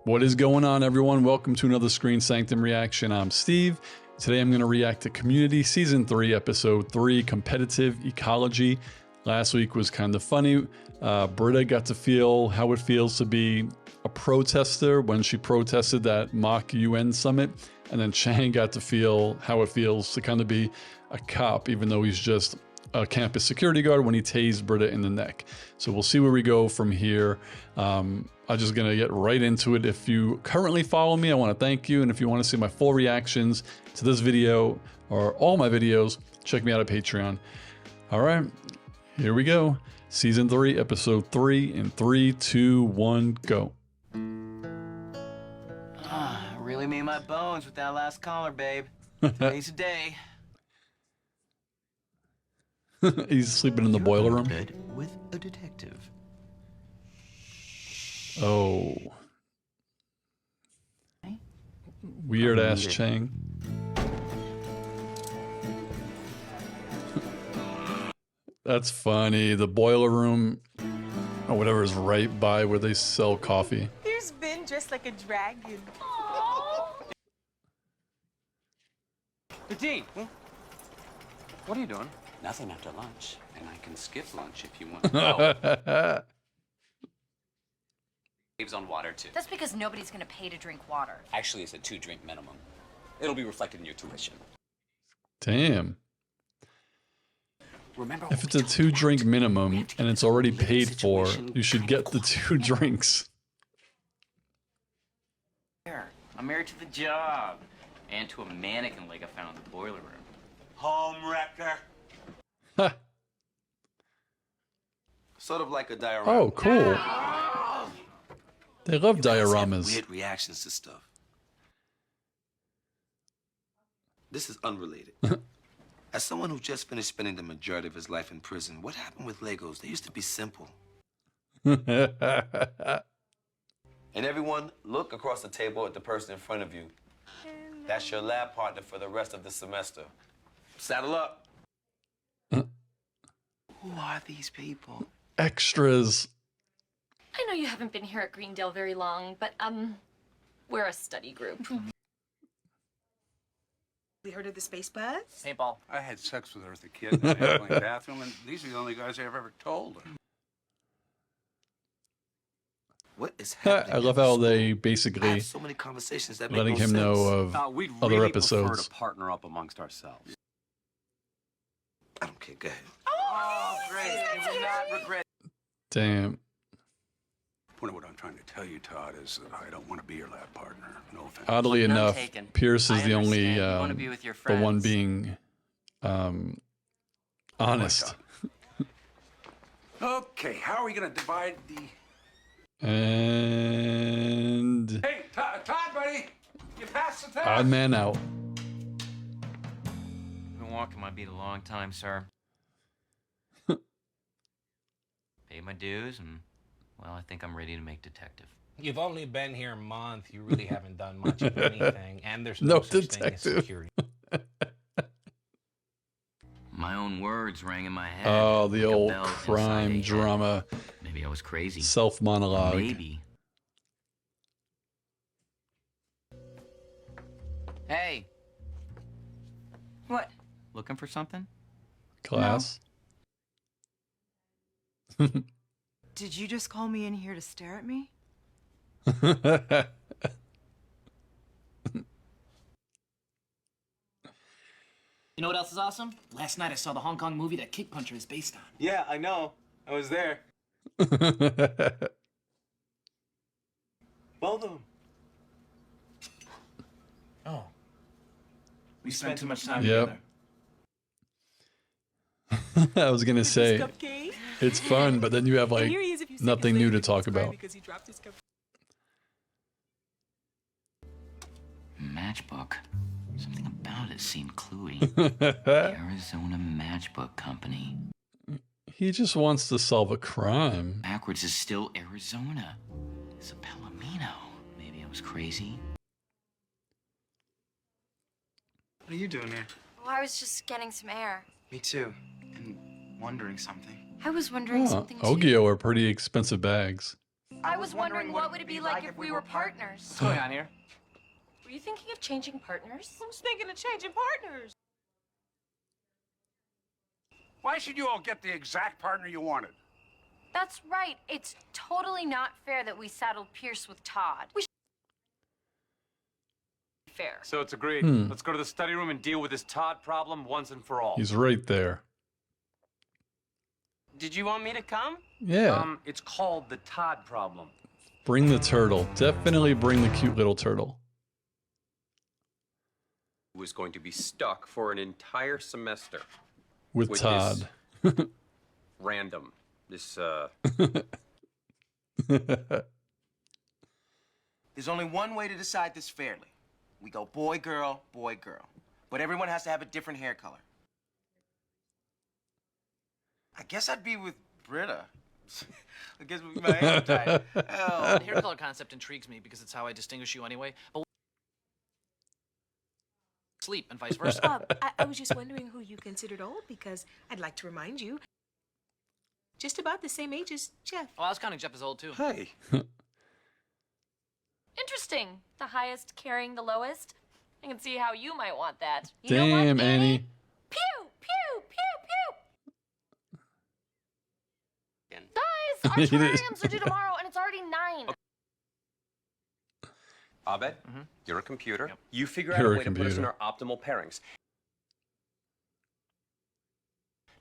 What is going on, everyone? Welcome to another Screen Sanctum reaction. I'm Steve. Today I'm going to react to Community Season 3, Episode 3, Competitive Ecology. Last week was kind of funny. Britta got to feel how it feels to be a protester when she protested that mock UN summit. And then Chang got to feel how it feels to kind of be a cop, even though he's just a campus security guard when he tased Britta in the neck. So we'll see where we go from here. I'm just going to get right into it. If you currently follow me, I want to thank you. And if you want to see my full reactions to this video or all my videos, check me out at Patreon. All right, here we go. Season 3, Episode 3 in 3, 2, 1, go. Really made my bones with that last collar, babe. Today's a day. He's sleeping in the boiler room. Bed with a detective. Oh. Weird ass Chang. That's funny. The boiler room or whatever is right by where they sell coffee. Here's Ben dressed like a dragon. Dean, what are you doing? Nothing after lunch, and I can skip lunch if you want. Saves on water too. That's because nobody's gonna pay to drink water. Actually, it's a 2-drink minimum. It'll be reflected in your tuition. Damn. Remember, if it's a 2-drink minimum and it's already paid for, you should get the 2 drinks. I'm married to the job and to a mannequin leg I found in the boiler room. Home wrecker. Sort of like a diorama. Oh, cool. They love dioramas. Weird reactions to stuff. This is unrelated. As someone who just finished spending the majority of his life in prison, what happened with Legos? They used to be simple. And everyone, look across the table at the person in front of you. That's your lab partner for the rest of the semester. Saddle up. Who are these people? Extras. I know you haven't been here at Greendale very long, but, we're a study group. We heard of the space bus? Paintball. I had sex with her as a kid in the airplane bathroom, and these are the only guys I've ever told her. What is happening? I love how they basically I have so many conversations that make letting no him sense. know of We'd other really episodes. prefer to partner up amongst ourselves. I don't care. Go ahead. Oh, great. You will not regret. Damn. Point of what I'm trying to tell you, Todd, is that I don't want to be your lab partner. No offense. Oddly None enough, taken. Pierce is I the only understand. You wanna be with your the one friends. being honest. Okay, how are we going to divide the... And Hey, Todd, buddy! You passed the test! odd man out. Been walking my beat a long time, sir. Paid my dues, and, well, I think I'm ready to make detective. You've only been here a month. You really haven't done much of anything, and there's No no such detective. thing as security. My own words rang in my head. Oh, the like a old bell inside crime a head. drama Maybe I was crazy. self-monologue. Maybe. Hey, What? looking for something? Class. Did you just call me in here to stare at me? You know what else is awesome? Last night I saw the Hong Kong movie that Kick Puncher is based on. Yeah, I know. I was there. Both of them. Oh. We spent too much time Yep. together. I was gonna say Cupcake? it's fun, but then you have like And here he is if you say nothing his new name to because talk he's crying about. because he dropped his cupcake. Matchbook. Something about it seemed cluey. Arizona Matchbook Company. He just wants to solve a crime. Backwards is still Arizona. It's a Palomino. Maybe I was crazy. What are you doing here? Oh, I was just getting some air. Me too. And wondering something. I was wondering something too. Ogio are pretty expensive bags. I was wondering what would it be like if we were partners. What's going on here? Were you thinking of changing partners? I was thinking of changing partners. Why should you all get the exact partner you wanted? That's right. It's totally not fair that we saddled Pierce with Todd. We should be fair. So it's agreed. Let's go to the study room and deal with this Todd problem once and for all. He's right there. Did you want me to come? Yeah. It's called the Todd problem. Bring the turtle. Definitely bring the cute little turtle. Was going to be stuck for an entire semester With with Todd. random. This There's only one way to decide this fairly. We go boy, girl, boy, girl. But everyone has to have a different hair color. I guess I'd be with Britta. I guess with my hair tied. Hell. The hair color concept intrigues me because it's how I distinguish you anyway. But sleep and vice versa. I was just wondering who you considered old because I'd like to remind you, just about the same age as Jeff. Oh, I was counting Jeff as old too. Hey. Interesting. The highest carrying the lowest. I can see how you might want that. You know what, Damn, Annie. Pew, pew, pew, pew. Guys, our terrariums are due tomorrow, and it's already 9. Abed, you're a computer. Yep. You figure out You're a a way to put us in computer. our optimal pairings.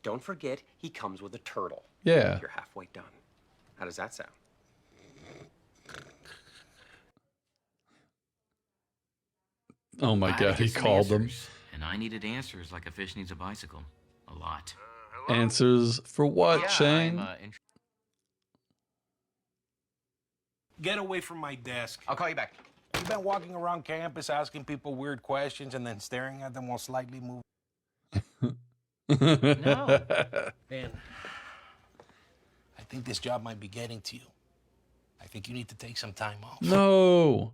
Don't forget, he comes with a turtle. Yeah. You're halfway done. How does that sound? Oh my I had to god, he get some called them. answers, and I needed answers like a fish needs a bicycle. A lot. Answers for what, Shane? Get away from my desk. I'll call you back. You've been walking around campus asking people weird questions and then staring at them while slightly moving. No. Man, I think this job might be getting to you. I think you need to take some time off. No.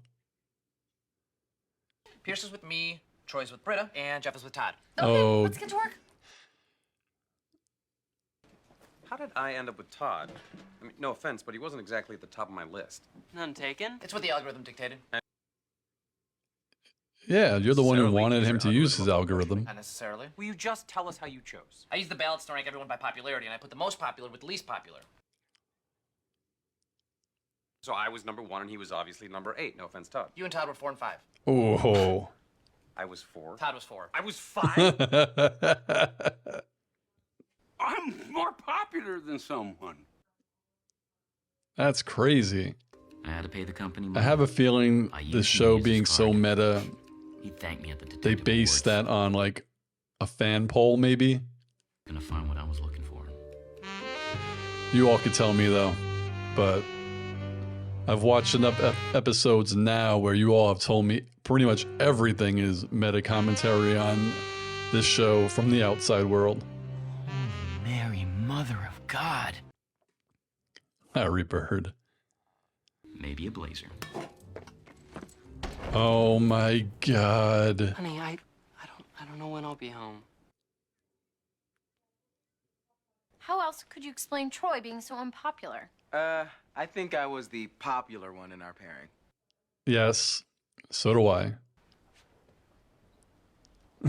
Pierce is with me, Troy's with Britta, and Jeff is with Todd. Okay, Oh. let's get to work. How did I end up with Todd? I mean, no offense, but he wasn't exactly at the top of my list. None taken? It's what the algorithm dictated. Yeah, you're the one who Necessarily wanted him use to your use his algorithm. Not necessarily. Will you just tell us how you chose? I use the ballots to rank everyone by popularity, and I put the most popular with the least popular. So I was number 1, and he was obviously number 8. No offense, Todd. You and Todd were 4 and 5. Oh. I was 4. Todd was 4. I was 5. I'm more popular than someone. That's crazy. I had to pay the company I money. have a feeling I used the him show as his being so card. meta, He thanked me at the detective they based awards. that on like a fan poll, maybe. Gonna find what I was looking for. You all could tell me though, but I've watched enough episodes now where you all have told me pretty much everything is meta commentary on this show from the outside world. Mary, Mother of God. Harry Bird. Maybe a blazer. Oh my god. Honey, I don't know when I'll be home. How else could you explain Troy being so unpopular? I think I was the popular one in our pairing. Yes, so do I.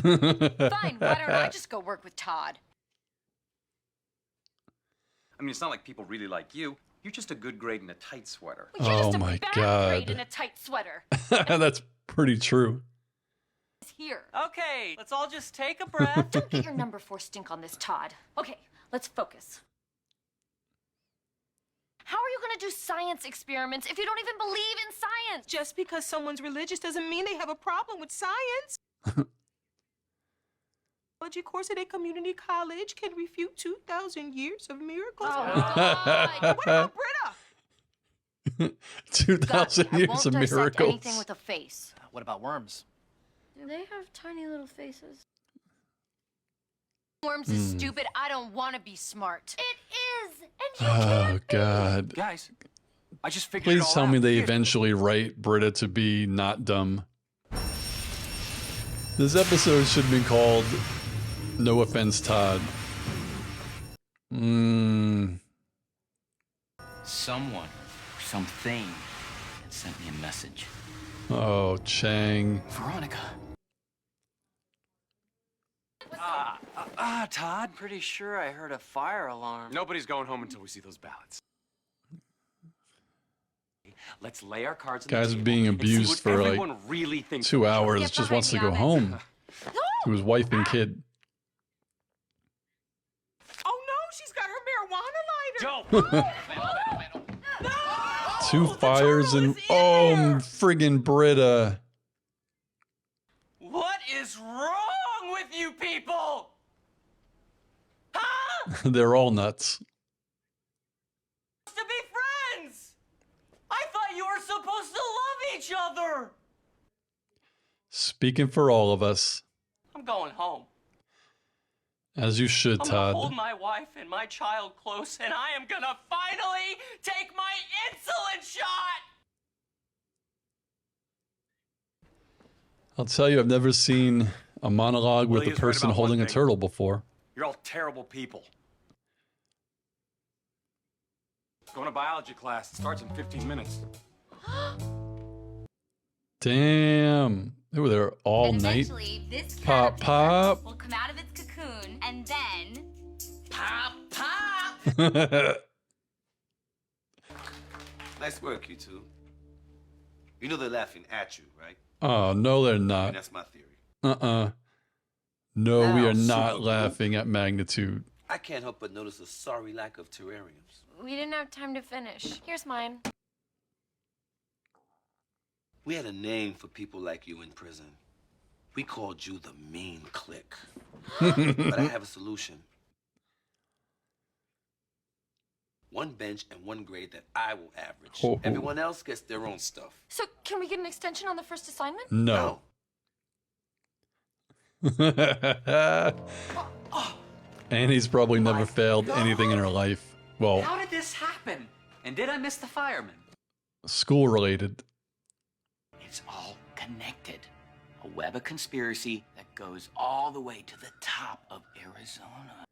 Fine, why don't I just go work with Todd? I mean, it's not like people really like you. You're just a good grade in a tight sweater. Well, you're Oh just a my bad God. grade in a tight sweater. That's pretty true. It's here. Okay, let's all just take a breath. Don't get your number 4 stink on this, Todd. Okay, let's focus. How are you going to do science experiments if you don't even believe in science? Just because someone's religious doesn't mean they have a problem with science. Ecology course at a community college can refute 2,000 years of miracles. Oh, God. What about Britta? 2,000 I years won't of dissect miracles. anything with a face. What about worms? Do they have tiny little faces? Worms is stupid. I don't want to be smart. It is, and you Oh can't be. god. Guys, I just figured it Please all tell out. me they Here. eventually write Britta to be not dumb. This episode should have been called No Offense, Todd. Someone something had sent me a message. Oh, Chang. Veronica. Todd. Pretty sure I heard a fire alarm. Nobody's going home until we see those ballots. Let's lay our cards on Guy's the table being and see abused what for like everyone really thinks 2 of each other. hours. Get Just behind wants to me go on it. home to his wife and kid. Oh no, she's got her marijuana lighter. Two fires and friggin' Britta. What is wrong with you people? Huh? They're all nuts. To be friends. I thought you were supposed to love each other. Speaking for all of us, I'm going home. as you should, I'm gonna hold Todd. my wife and my child close, and I am gonna finally take my insulin shot. I'll tell you, I've never seen a monologue with Well, he a was right person about one holding a thing. turtle before. You're all terrible people. Going to biology class. It starts in 15 minutes. Damn. They were there all And night. eventually, this Pop, caterpillar pop. will come out of its cocoon, and then Pop, pop. Nice work, you two. You know they're laughing at you, right? Oh, no, they're I mean, not. that's my theory. No, we are Now, not super laughing at magnitude. I can't help but notice a sorry lack of terrariums. We didn't have time to finish. Here's mine. We had a name for people like you in prison. We called you the mean clique. But I have a solution. One bench and one grade that I will average. Oh. Everyone else gets their own stuff. So, can we get an extension on the first assignment? No. Annie's probably never failed anything in her life. Well, How did this happen? And did I miss the firemen? school related. It's all connected. A web of conspiracy that goes all the way to the top of Arizona.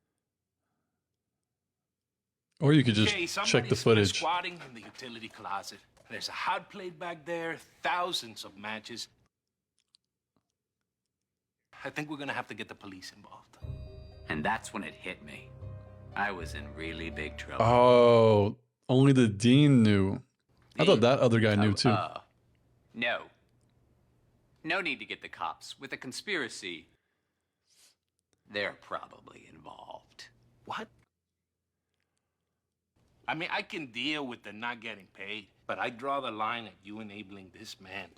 Or you could just Okay, check the somebody's been footage. squatting in the utility closet. There's a hot plate back there, thousands of matches. I think we're gonna have to get the police involved. And that's when it hit me. I was in really big trouble. Oh, only the dean knew. I thought that other guy knew too. No. No need to get the cops. With a conspiracy, they're probably involved. What? I mean, I can deal with the not getting paid, but I draw the line at you enabling this man.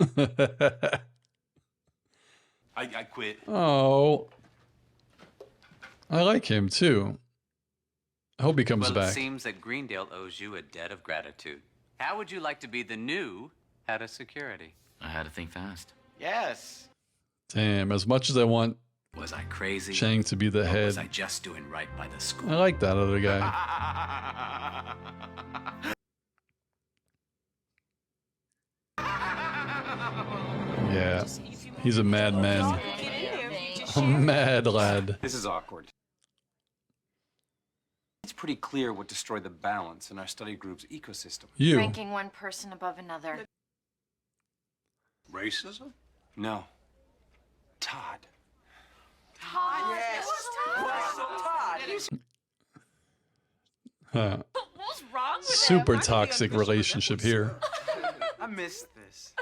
I quit. Oh. I like him too. I hope he comes Well, back. it seems that Greendale owes you a debt of gratitude. How would you like to be the new head of security? I had to think fast. Yes. Damn, as much as I want Was I crazy? Chang to be the Or head, was I just doing right by the school? I like that other guy. Yeah, he's a madman. A mad lad. This is awkward. It's pretty clear what destroyed the balance in our study group's ecosystem. You. Ranking one person above another. Racism? No. Todd. Todd. Yes. Todd. Huh. What's wrong with Super toxic relationship here. I missed this.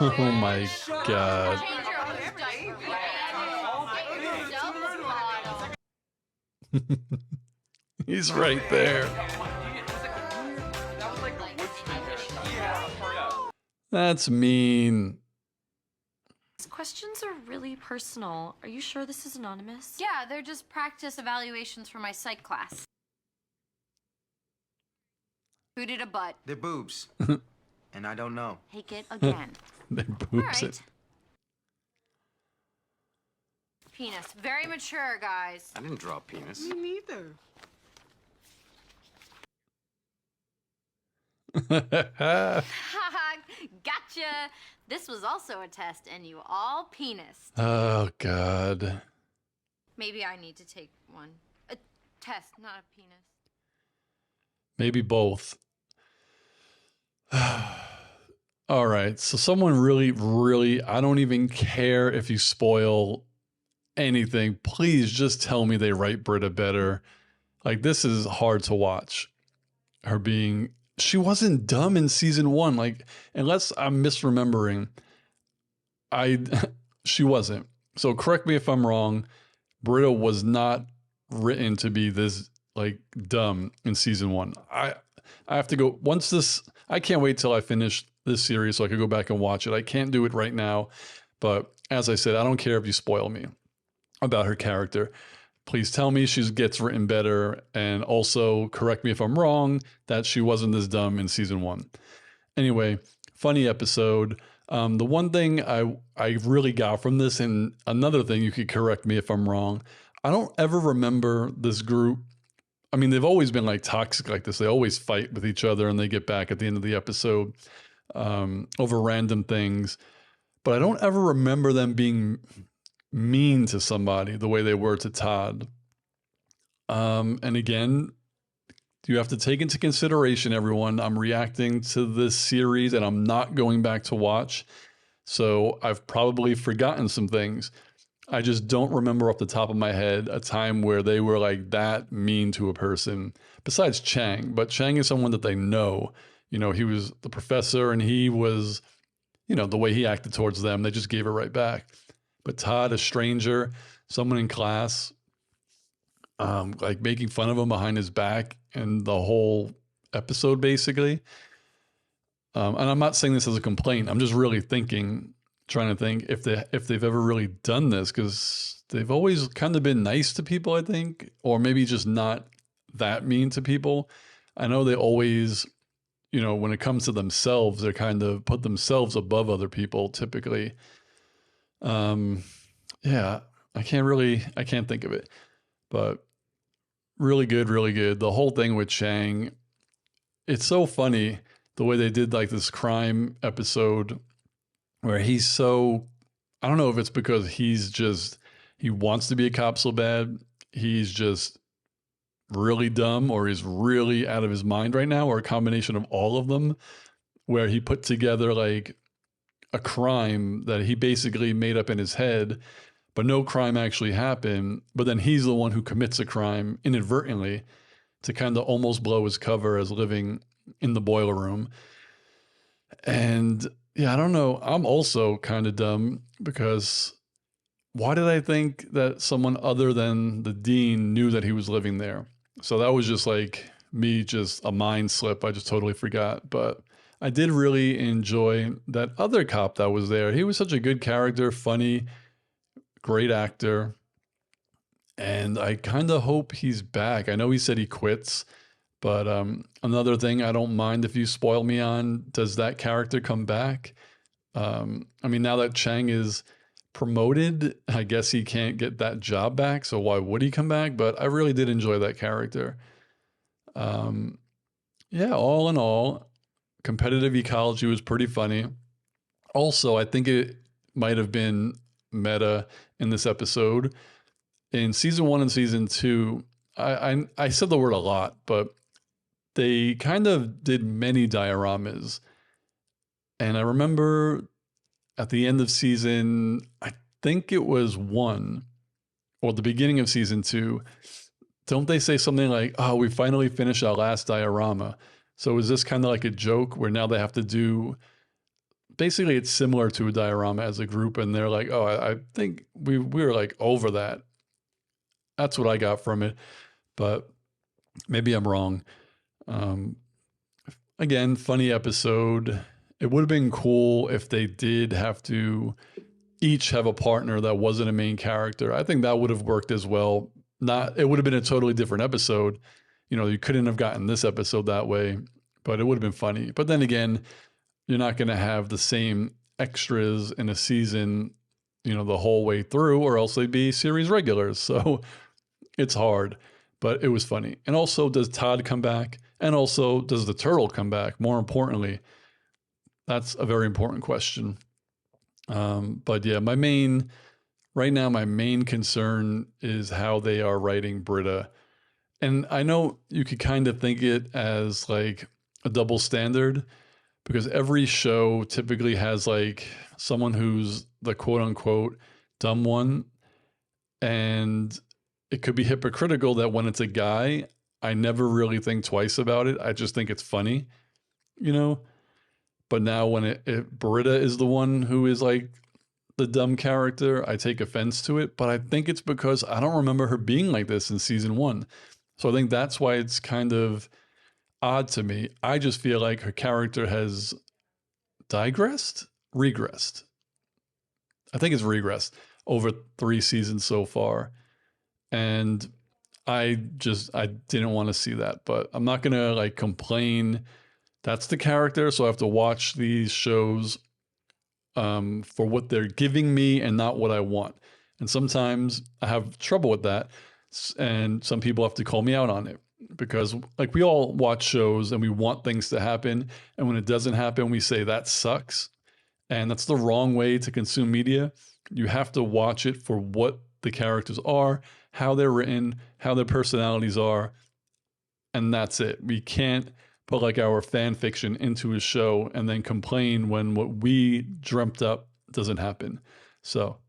Oh my god. He's right there. That's mean. These questions are really personal. Are you sure this is anonymous? yeah, they're just practice evaluations for my psych class. Who did a butt? They're boobs. And I don't know. Take it again. They boobs it. Penis. Very mature, guys. I didn't draw a penis. Me neither. Gotcha. This was also a test, and you all penis. Oh god. Maybe I need to take one. A test, not a penis. Maybe both. All right. So someone really, I don't even care if you spoil anything. Please just tell me they write Britta better. Like, this is hard to watch. She wasn't dumb in season 1. Like, unless I'm misremembering, she wasn't. So correct me if I'm wrong. Britta was not written to be this like dumb in season 1. I have to go I can't wait till I finish this series so I could go back and watch it. I can't do it right now, but as I said, I don't care if you spoil me about her character. Please tell me she gets written better, and also correct me if I'm wrong that she wasn't this dumb in season 1. Anyway, funny episode. The one thing I really got from this, and another thing, you could correct me if I'm wrong, I don't ever remember this group. I mean, they've always been like toxic like this. They always fight with each other and they get back at the end of the episode over random things. But I don't ever remember them being mean to somebody the way they were to Todd. And again, you have to take into consideration, everyone, I'm reacting to this series and I'm not going back to watch. So I've probably forgotten some things. I just don't remember off the top of my head a time where they were like that mean to a person besides Chang. But Chang is someone that they know. You know, he was the professor and he was, you know, the way he acted towards them, they just gave it right back. But Todd, a stranger, someone in class, like making fun of him behind his back and the whole episode basically. And I'm not saying this as a complaint. I'm just really trying to think if they've ever really done this, because they've always kind of been nice to people, I think, or maybe just not that mean to people. I know they always, you know, when it comes to themselves, they kind of put themselves above other people typically. Yeah, I can't think of it, but really good, really good. The whole thing with Chang, it's so funny the way they did like this crime episode where he's so, I don't know if it's because he wants to be a cop so bad, he's just really dumb, or he's really out of his mind right now, or a combination of all of them, where he put together like a crime that he basically made up in his head, but no crime actually happened. But then he's the one who commits a crime inadvertently to kind of almost blow his cover as living in the boiler room. And yeah, I don't know. I'm also kind of dumb because why did I think that someone other than the dean knew that he was living there? So that was just like me, just a mind slip. I just totally forgot. But I did really enjoy that other cop that was there. He was such a good character, funny, great actor. And I kind of hope he's back. I know he said he quits, but another thing I don't mind if you spoil me on, does that character come back? I mean, now that Chang is promoted, I guess he can't get that job back, so why would he come back? But I really did enjoy that character. Yeah, all in all, competitive ecology was pretty funny. Also, I think it might have been meta in this episode. In season 1 and season 2, I said the word a lot, but they kind of did many dioramas. And I remember at the end of season, I think it was 1 or the beginning of season 2, don't they say something like, oh, we finally finished our last diorama? So is this kind of like a joke where now they have to do, basically it's similar to a diorama as a group, and they're like, oh, I think we were like over that. That's what I got from it, but maybe I'm wrong. Again, funny episode. It would have been cool if they did have to each have a partner that wasn't a main character. I think that would have worked as well. It would have been a totally different episode. You know, you couldn't have gotten this episode that way, but it would have been funny. But then again, you're not going to have the same extras in a season, you know, the whole way through, or else they'd be series regulars. So it's hard, but it was funny. And also, does Todd come back? And also, does the turtle come back? More importantly, that's a very important question. But yeah, right now, my main concern is how they are writing Britta. And I know you could kind of think it as like a double standard because every show typically has like someone who's the quote unquote dumb one. And it could be hypocritical that when it's a guy, I never really think twice about it. I just think it's funny, you know? But now when Britta is the one who is like the dumb character, I take offense to it. But I think it's because I don't remember her being like this in season 1. So I think that's why it's kind of odd to me. I just feel like her character has regressed. I think it's regressed over 3 seasons so far. And I didn't want to see that, but I'm not going to like complain. That's the character. So I have to watch these shows for what they're giving me and not what I want. And sometimes I have trouble with that. And some people have to call me out on it because like we all watch shows and we want things to happen. And when it doesn't happen, we say that sucks. And that's the wrong way to consume media. You have to watch it for what the characters are, how they're written, how their personalities are. And that's it. We can't put like our fan fiction into a show and then complain when what we dreamt up doesn't happen. So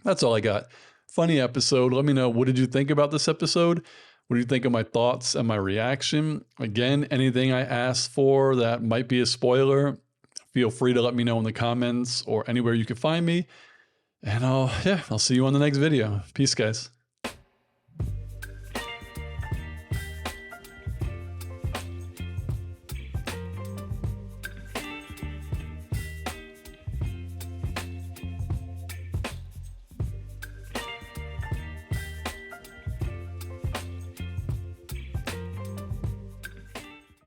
that's all I got. Funny episode. Let me know, what did you think about this episode? What do you think of my thoughts and my reaction? Again, anything I asked for that might be a spoiler, feel free to let me know in the comments or anywhere you can find me. And I'll see you on the next video. Peace, guys.